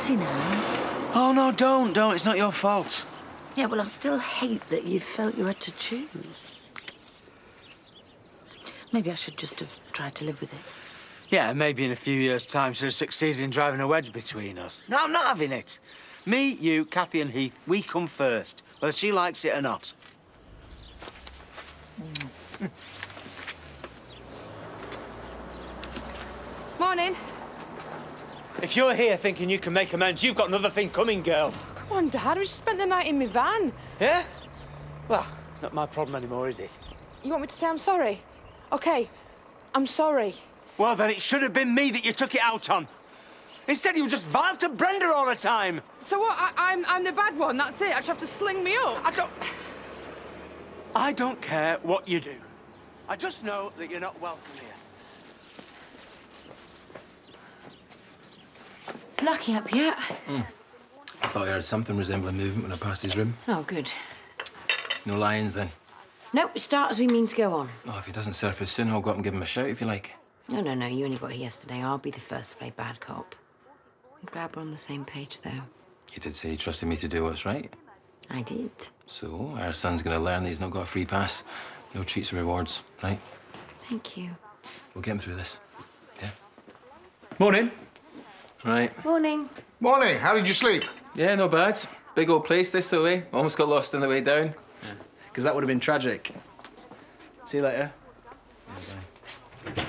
guilty now. Oh, no, don't. It's not your fault. Yeah, well, I still hate that you felt you had to choose. Maybe I should just have tried to live with it. Yeah, maybe in a few years' time she'll have succeeded in driving a wedge between us. No, I'm not having it. Me, you, Kathy and Heath, we come first, whether she likes it or not. Morning. If you're here thinking you can make amends, you've got another thing coming, girl. Come on, Dad. We just spent the night in my van. Yeah? Well, it's not my problem anymore, is it? You want me to say I'm sorry? OK, I'm sorry. Well, then it should have been me that you took it out on. Instead, you just vile to Brenda all the time. So what? I'm the bad one, that's it? I just have to sling me up? I don't care what you do. I just know that you're not welcome here. Is Lucky up yet? I thought I heard something resembling movement when I passed his room. Oh, good. No lions, then? Nope, we start as we mean to go on. Oh, if he doesn't surface soon, I'll go up and give him a shout if you like. No, you only got here yesterday. I'll be the first to play bad cop. I'm glad we're on the same page, though. You did say you trusted me to do what's right. I did. So, our son's gonna learn that he's not got a free pass. No treats or rewards, right? Thank you. We'll get him through this. Yeah? Morning. Right. Morning. Morning. How did you sleep? Yeah, not bad. Big old place this way. Almost got lost on the way down. Because that would have been tragic. See you later. Yeah, bye.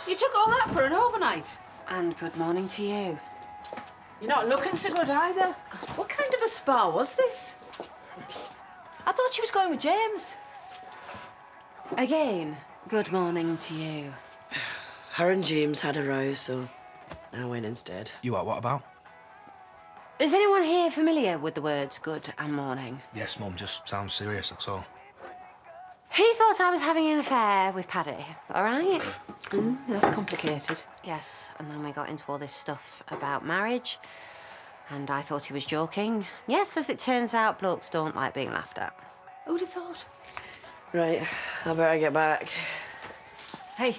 You took all that for an overnight? And good morning to you. You're not looking so good either. What kind of a spa was this? I thought she was going with James. Again, good morning to you. Her and James had a row, so I went instead. You what about? Is anyone here familiar with the words good and morning? Yes, Mum, just sounds serious, that's all. He thought I was having an affair with Paddy, all right? That's complicated. Yes, and then we got into all this stuff about marriage, and I thought he was joking. Yes, as it turns out, blokes don't like being laughed at. Who'd have thought? Right, I better get back. Hey,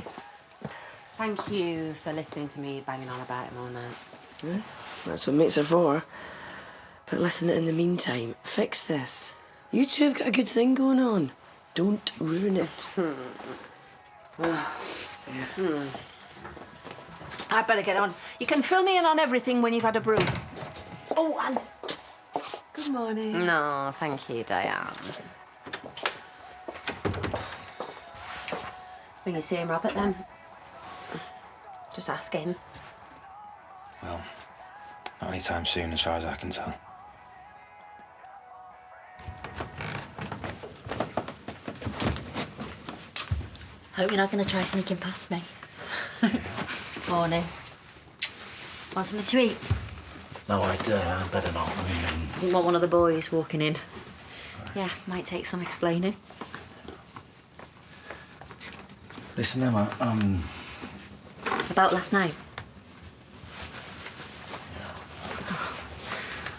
thank you for listening to me banging on about him all night. Yeah, that's what makes her for. But listen, in the meantime, fix this. You two have got a good thing going on. Don't ruin it. I'd better get on. You can fill me in on everything when you've had a brew. Oh, and good morning. No, thank you, Diane. Will you see him, Robert, then? Just ask him. Well, not anytime soon, as far as I can tell. Hope you're not going to try sneaking past me. Morning. Want something to eat? No, I'd better not. You want one of the boys walking in? Yeah, might take some explaining. Listen, Emma, About last night?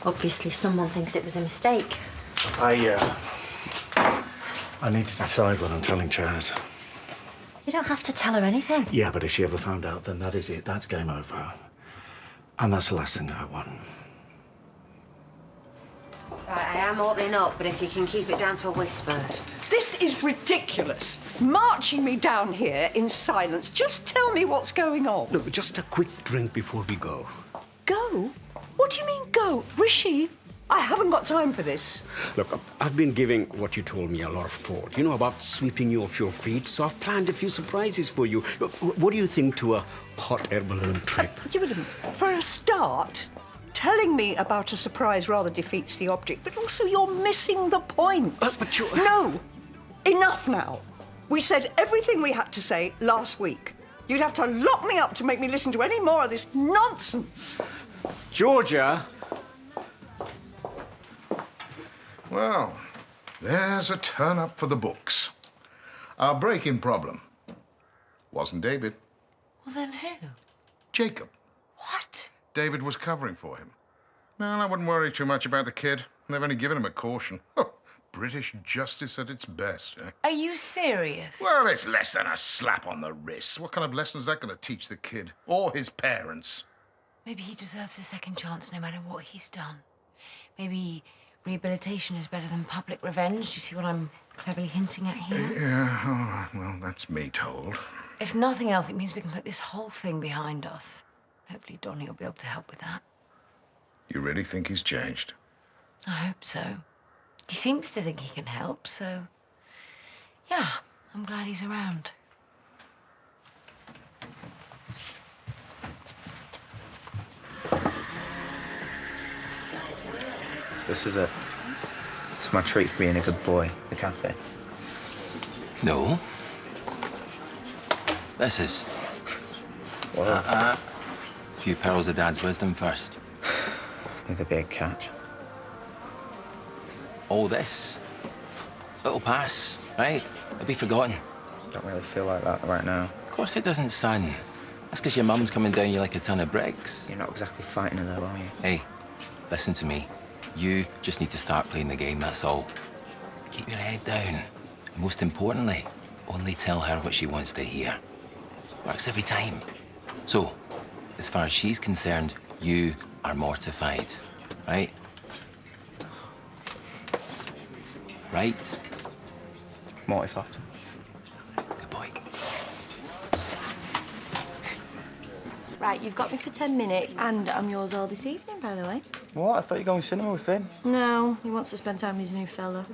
Obviously, someone thinks it was a mistake. I need to decide what I'm telling Chaz. You don't have to tell her anything. Yeah, but if she ever found out, then that is it. That's game over. And that's the last thing I want. Right, I am opening up, but if you can keep it down to a whisper. This is ridiculous. Marching me down here in silence. Just tell me what's going on. Look, just a quick drink before we go. Go? What do you mean go? Rishi, I haven't got time for this. Look, I've been giving what you told me a lot of thought. You know, about sweeping you off your feet, so I've planned a few surprises for you. Look, what do you think to a hot air balloon trip? For a start, telling me about a surprise rather defeats the object, but also you're missing the point. But you... No! Enough now. We said everything we had to say last week. You'd have to lock me up to make me listen to any more of this nonsense. Georgia! Well, there's a turn-up for the books. Our break-in problem wasn't David. Well, then who? Jacob. What? David was covering for him. No, I wouldn't worry too much about the kid. They've only given him a caution. Oh, British justice at its best, eh? Are you serious? Well, it's less than a slap on the wrist. What kind of lesson is that going to teach the kid or his parents? Maybe he deserves a second chance no matter what he's done. Maybe rehabilitation is better than public revenge. Do you see what I'm cleverly hinting at here? Yeah, all right. Well, that's me told. If nothing else, it means we can put this whole thing behind us. Hopefully Donnie will be able to help with that. You really think he's changed? I hope so. He seems to think he can help, so... yeah, I'm glad he's around. This is it. It's my treat for being a good boy, the cafe. No. This is. Whoa. A few pearls of Dad's wisdom first. Need a big catch. All this. It'll pass, right? It'll be forgotten. Don't really feel like that right now. Of course it doesn't, son. That's because your mum's coming down you like a ton of bricks. You're not exactly fighting her, though, are you? Hey, listen to me. You just need to start playing the game, that's all. Keep your head down. And most importantly, only tell her what she wants to hear. Works every time. So, as far as she's concerned, you are mortified, right? Right? Mortified. Good boy. Right, you've got me for 10 minutes, and I'm yours all this evening, by the way. What? I thought you were going cinema with Finn. No, he wants to spend time with his new fella.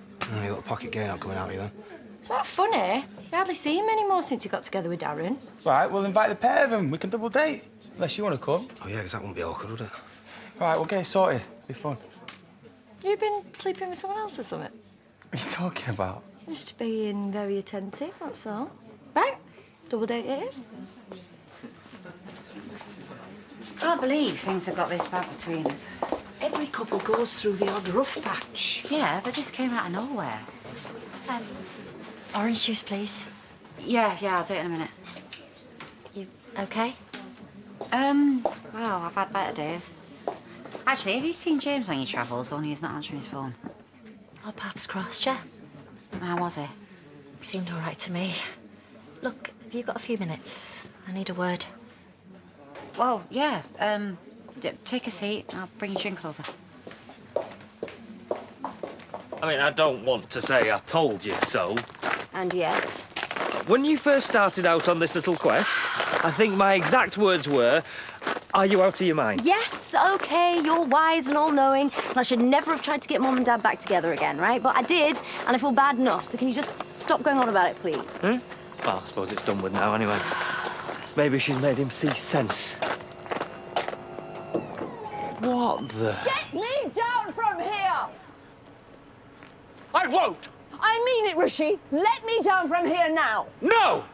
You got a pocket gay not going out with you then. It's not funny. You hardly see him anymore since he got together with Darren. Right, we'll invite the pair of them. We can double date. Unless you want to come. Oh, yeah, because that wouldn't be awkward, would it? Right, we'll get it sorted. Be fun. You've been sleeping with someone else or something? What are you talking about? Just being very attentive, that's all. Right, double date it is. Can't believe things have got this bad between us. Every couple goes through the odd rough patch. Yeah, but this came out of nowhere. Orange juice, please. Yeah, I'll do it in a minute. You okay? Well, I've had better days. Actually, have you seen James on your travels, only he's not answering his phone? Our paths crossed, yeah. How was he? He seemed all right to me. Look, have you got a few minutes? I need a word. Well, yeah. Take a seat. I'll bring your drink over. I mean, I don't want to say I told you so. And yet? When you first started out on this little quest, I think my exact words were, "Are you out of your mind?" Yes, OK, you're wise and all-knowing, and I should never have tried to get Mum and Dad back together again, right? But I did, and I feel bad enough, so can you just stop going on about it, please? Well, I suppose it's done with now, anyway. Maybe she's made him see sense. What the... Get me down from here! I won't! I mean it, Rishi. Let me down from here now. No!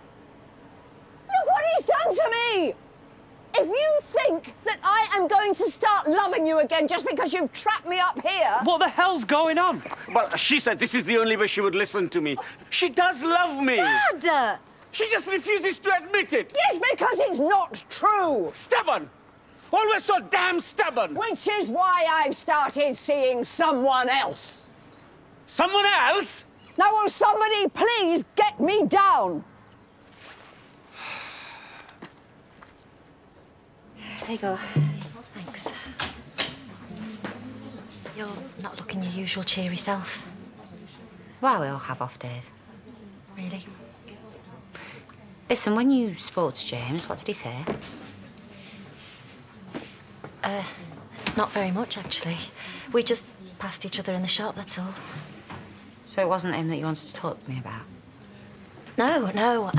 Look what he's done to me! If you think that I am going to start loving you again just because you've trapped me up here... What the hell's going on? Well, she said this is the only way she would listen to me. She does love me. Dad! She just refuses to admit it. Yes, because it's not true. Stubborn. Always so damn stubborn. Which is why I've started seeing someone else. Someone else? Now, will somebody please get me down? There you go. Thanks. You're not looking your usual cheery self. Well, we all have off days. Really? Listen, when you spoke to James, what did he say? Not very much, actually. We just passed each other in the shop, that's all. So it wasn't him that you wanted to talk to me about? No.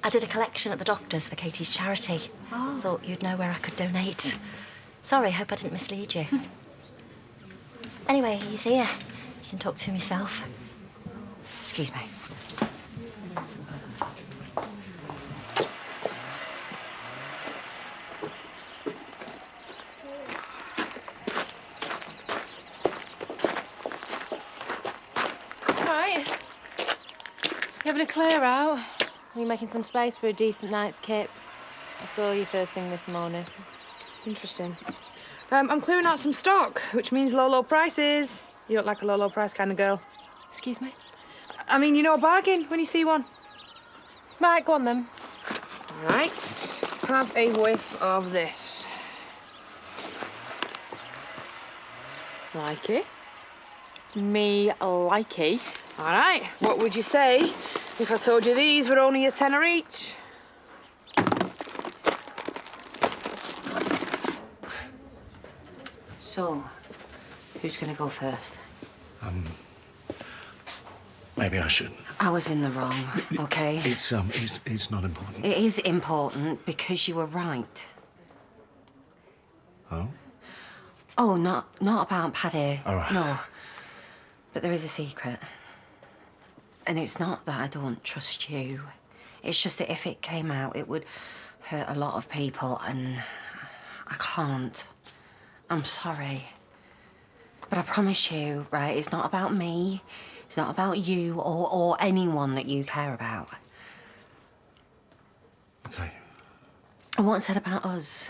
I did a collection at the doctor's for Katie's charity. Oh. Thought you'd know where I could donate. Sorry, hope I didn't mislead you. Anyway, he's here. You can talk to him yourself. Excuse me. You having a clear out? Are you making some space for a decent night's kip? I saw you first thing this morning. Interesting. I'm clearing out some stock, which means low prices. You look like a low price kind of girl. Excuse me? I mean, you know a bargain when you see one. Right, go on then. All right. Have a whiff of this. Like it? Me likey. All right. What would you say if I told you these were only a tenner each? So, who's going to go first? Maybe I should. I was in the wrong, okay? It's not important. It is important because you were right. Oh? Oh, not about Paddy. All right. No. But there is a secret. And it's not that I don't trust you. It's just that if it came out, it would hurt a lot of people, and I can't. I'm sorry. But I promise you, right, it's not about me. It's not about you or anyone that you care about. Okay. And what said about us?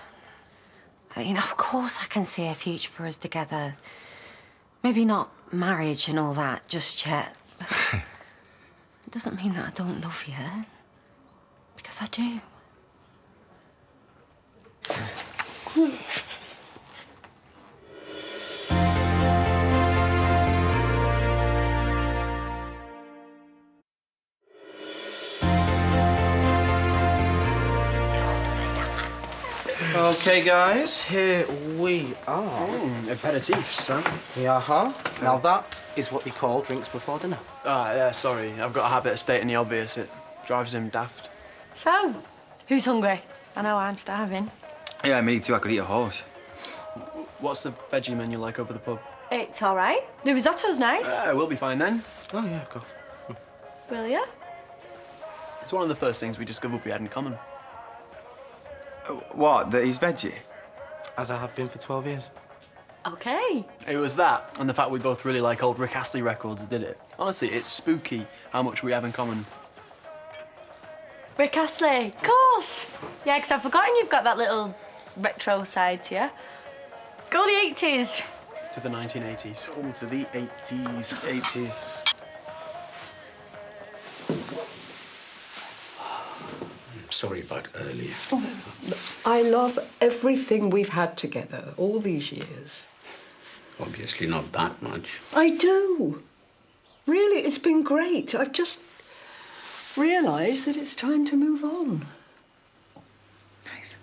You know, of course I can see a future for us together. Maybe not marriage and all that just yet. But it doesn't mean that I don't love you. Because I do. Okay, guys, here we are. Aperitifs, son. Yeah, Now that is what they call drinks before dinner. Ah, yeah, sorry. I've got a habit of stating the obvious. It drives him daft. So, who's hungry? I know I'm starving. Yeah, me too. I could eat a horse. What's the veggie menu like over the pub? It's all right. The risotto's nice. We'll be fine then. Oh, yeah, of course. Will ya? It's one of the first things we discovered we had in common. What, that he's veggie? As I have been for 12 years. Okay. It was that, and the fact we both really like old Rick Astley records did it. Honestly, it's spooky how much we have in common. Rick Astley, of course. Yeah, 'cause I've forgotten you've got that little retro side to you. Go the 80s. To the 1980s. Oh, to the 80s. Sorry about earlier. I love everything we've had together all these years. Obviously not that much. I do. Really, it's been great. I've just realised that it's time to move on. Nice.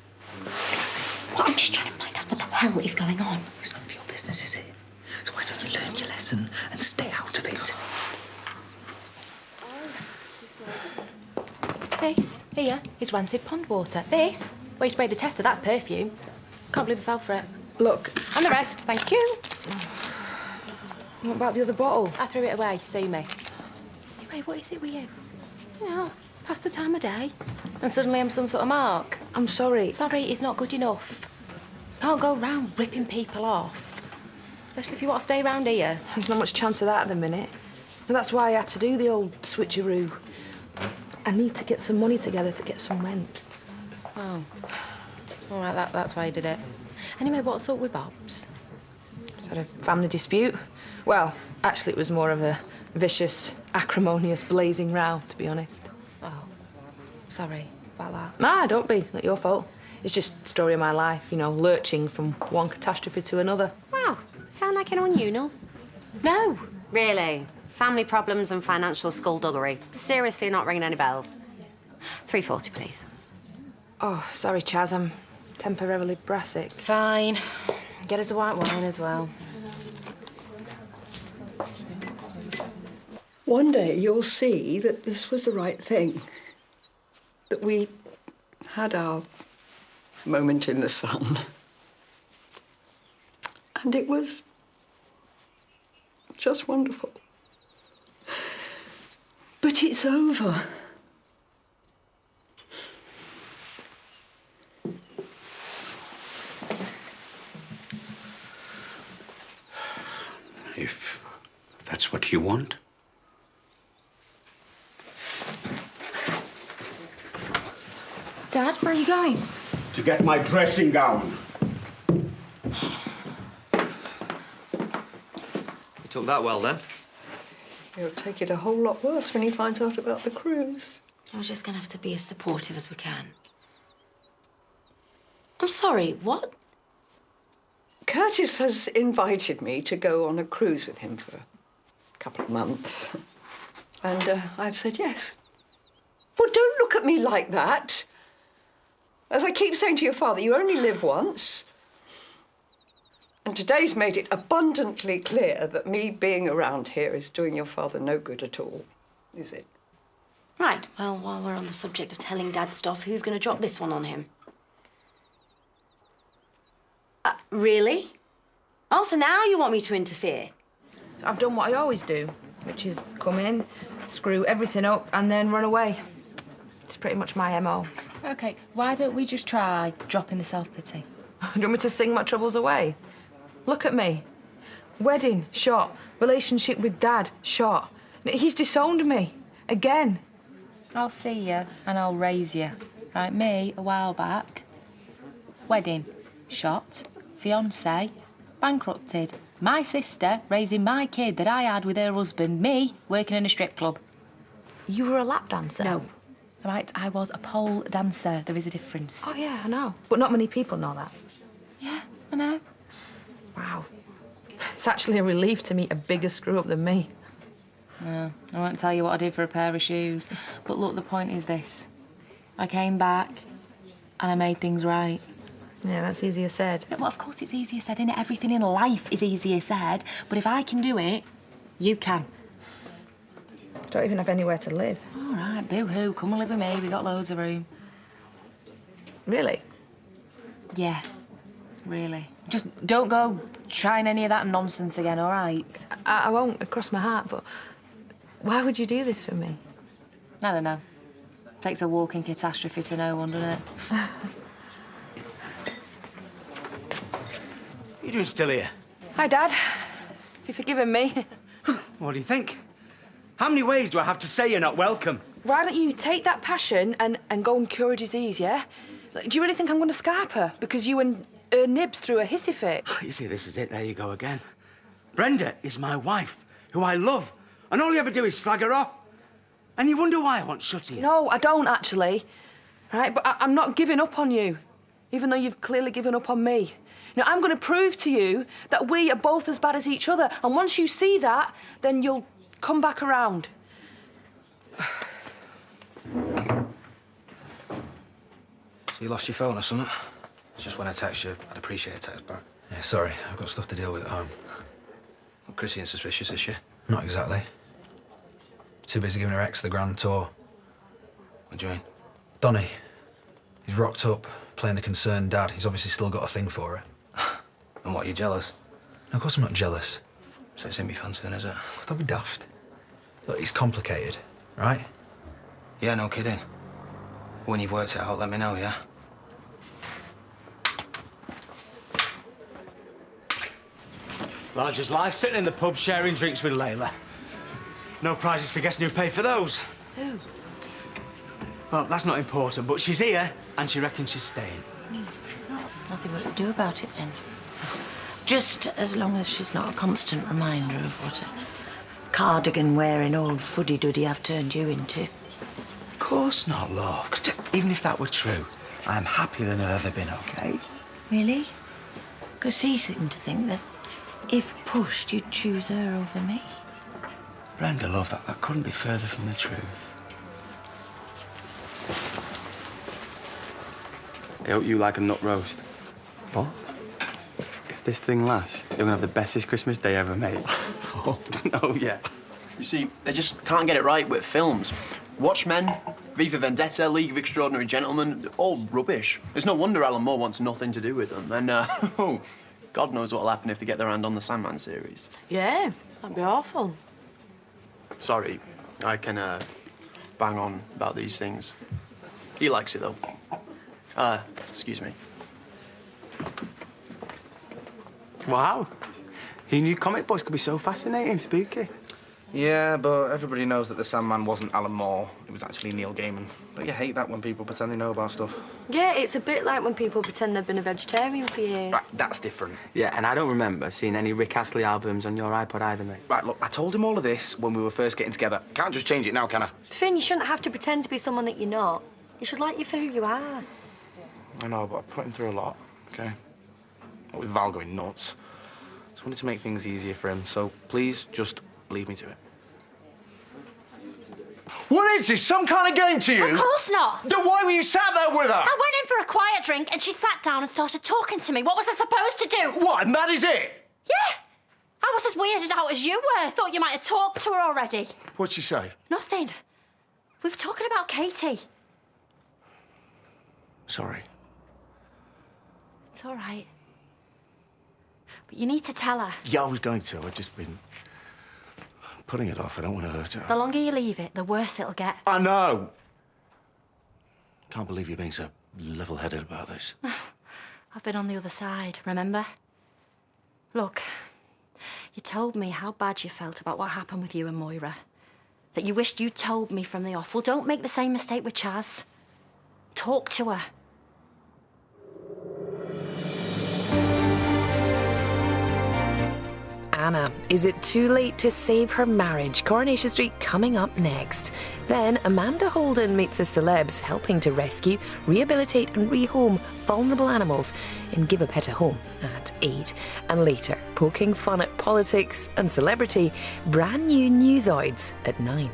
Well, I'm just trying to find out what the hell is going on. It's none of your business, is it? So why don't you learn your lesson and stay out of it? This, here, is rancid pond water. This, where you sprayed the tester, that's perfume. Can't believe I fell for it. Look. And the rest, thank you. What about the other bottle? I threw it away, so you may. Anyway, what is it with you? You know, past the time of day. And suddenly I'm some sort of mark. I'm sorry. Sorry is not good enough. Can't go round ripping people off. Especially if you want to stay round here. There's not much chance of that at the minute. And that's why I had to do the old switcheroo. I need to get some money together to get some rent. Oh. All right, that's why you did it. Anyway, what's up with Bob's? Just had a family dispute. Well, actually, it was more of a vicious, acrimonious, blazing row, to be honest. Oh. Sorry about that. Nah, don't be. Not your fault. It's just the story of my life, you know, lurching from one catastrophe to another. Wow, sound like an unusual. No, really. Family problems and financial skullduggery. Seriously not ringing any bells. 340, please. Oh, sorry, Chaz. I'm temporarily brassic. Fine. Get us a white wine as well. One day you'll see that this was the right thing. That we had our moment in the sun. And it was just wonderful. But it's over. If that's what you want. Dad, where are you going? To get my dressing gown. You took that well, then? He'll take it a whole lot worse when he finds out about the cruise. We're just going to have to be as supportive as we can. I'm sorry, what? Curtis has invited me to go on a cruise with him for a couple of months. And I've said yes. Well, don't look at me like that. As I keep saying to your father, you only live once. And today's made it abundantly clear that me being around here is doing your father no good at all, is it? Right, well, while we're on the subject of telling Dad stuff, who's going to drop this one on him? Really? Oh, so now you want me to interfere? I've done what I always do, which is come in, screw everything up, and then run away. It's pretty much my MO. OK, why don't we just try dropping the self-pity? Do you want me to sing my troubles away? Look at me. Wedding, shot. Relationship with Dad, shot. He's disowned me. Again. I'll see you and I'll raise you. Right, me, a while back. Wedding, shot. Fiancé, bankrupted. My sister raising my kid that I had with her husband. Me, working in a strip club. You were a lap dancer? No. Right, I was a pole dancer. There is a difference. Oh, yeah, I know. But not many people know that. Yeah, I know. Wow. It's actually a relief to meet a bigger screw-up than me. Yeah, I won't tell you what I did for a pair of shoes. But look, the point is this. I came back and I made things right. Yeah, that's easier said. Yeah, well, of course it's easier said, innit? Everything in life is easier said. But if I can do it, you can. Don't even have anywhere to live. All right, boo-hoo. Come and live with me. We got loads of room. Really? Yeah, really. Just don't go trying any of that nonsense again, all right? I won't, cross my heart, but why would you do this for me? I don't know. Takes a walking catastrophe to know one, doesn't it? What are you doing still here? Hi, Dad. You forgiven me? What do you think? How many ways do I have to say you're not welcome? Why don't you take that passion and go and cure a disease, yeah? Like, do you really think I'm going to scarp her because you and her nibs threw a hissy fit? You see, this is it. There you go again. Brenda is my wife, who I love, and all you ever do is slag her off. And you wonder why I want shut here. No, I don't, actually. Right, but I'm not giving up on you, even though you've clearly given up on me. Now, I'm going to prove to you that we are both as bad as each other, and once you see that, then you'll come back around. So you lost your phone or something? It's just when I text you, I'd appreciate a text back. Yeah, sorry. I've got stuff to deal with at home. Well, Chrissy ain't suspicious, is she? Not exactly. Too busy giving her ex the grand tour. What do you mean? Donny. He's rocked up, playing the concerned dad. He's obviously still got a thing for her. And what, are you jealous? No, of course I'm not jealous. So it's in me fancy then, is it? Don't be daft. Look, it's complicated, right? Yeah, no kidding. When you've worked it out, let me know, yeah? Large as life, sitting in the pub sharing drinks with Layla. No prizes for guessing who paid for those. Who? Well, that's not important, but she's here and she reckons she's staying. Nothing we can do about it then. Just as long as she's not a constant reminder of what a cardigan-wearing old fuddy-duddy I've turned you into. Of course not, love. 'Cause even if that were true, I'm happier than I've ever been, OK? Really? Because she seemed to think that if pushed, you'd choose her over me. Brenda, love, that couldn't be further from the truth. I hope you like a nut roast. What? If this thing lasts, you're gonna have the bestest Christmas day ever made. Oh. Oh, yeah. You see, they just can't get it right with films. Watchmen, V for Vendetta, League of Extraordinary Gentlemen, all rubbish. It's no wonder Alan Moore wants nothing to do with them. And, oh, God knows what'll happen if they get their hand on the Sandman series. Yeah, that'd be awful. Sorry, I can, bang on about these things. He likes it, though. Excuse me. Wow. Who knew comic books could be so fascinating, spooky? Yeah, but everybody knows that the Sandman wasn't Alan Moore. It was was actually Neil Gaiman. Don't you hate that when people pretend they know about stuff? Yeah, it's a bit like when people pretend they've been a vegetarian for years. Right, that's different. Yeah, and I don't remember seeing any Rick Astley albums on your iPod either, mate. Right, look, I told him all of this when we were first getting together. Can't just change it now, can I? Finn, you shouldn't have to pretend to be someone that you're not. You should like you for who you are. I know, but I put him through a lot, OK? What with Val going nuts. Just wanted to make things easier for him, so please just leave me to it. What is this, some kind of game to you? Of course not. Then why were you sat there with her? I went in for a quiet drink and she sat down and started talking to me. What was I supposed to do? What, and that is it? Yeah. I was as weirded out as you were. Thought you might have talked to her already. What'd she say? Nothing. We were talking about Katie. Sorry. It's all right. But you need to tell her. Yeah, I was going to. I've just been putting it off. I don't want to hurt her. The longer you leave it, the worse it'll get. I know. Can't believe you're being so level-headed about this. I've been on the other side, remember? Look, you told me how bad you felt about what happened with you and Moira. That you wished you'd told me from the off. Well, don't make the same mistake with Chaz. Talk to her. Anna, is it too late to save her marriage? Coronation Street coming up next. Then Amanda Holden meets the celebs helping to rescue, rehabilitate and rehome vulnerable animals in Give a Pet a Home at 8. And later, poking fun at politics and celebrity, brand new Newsoids at 9.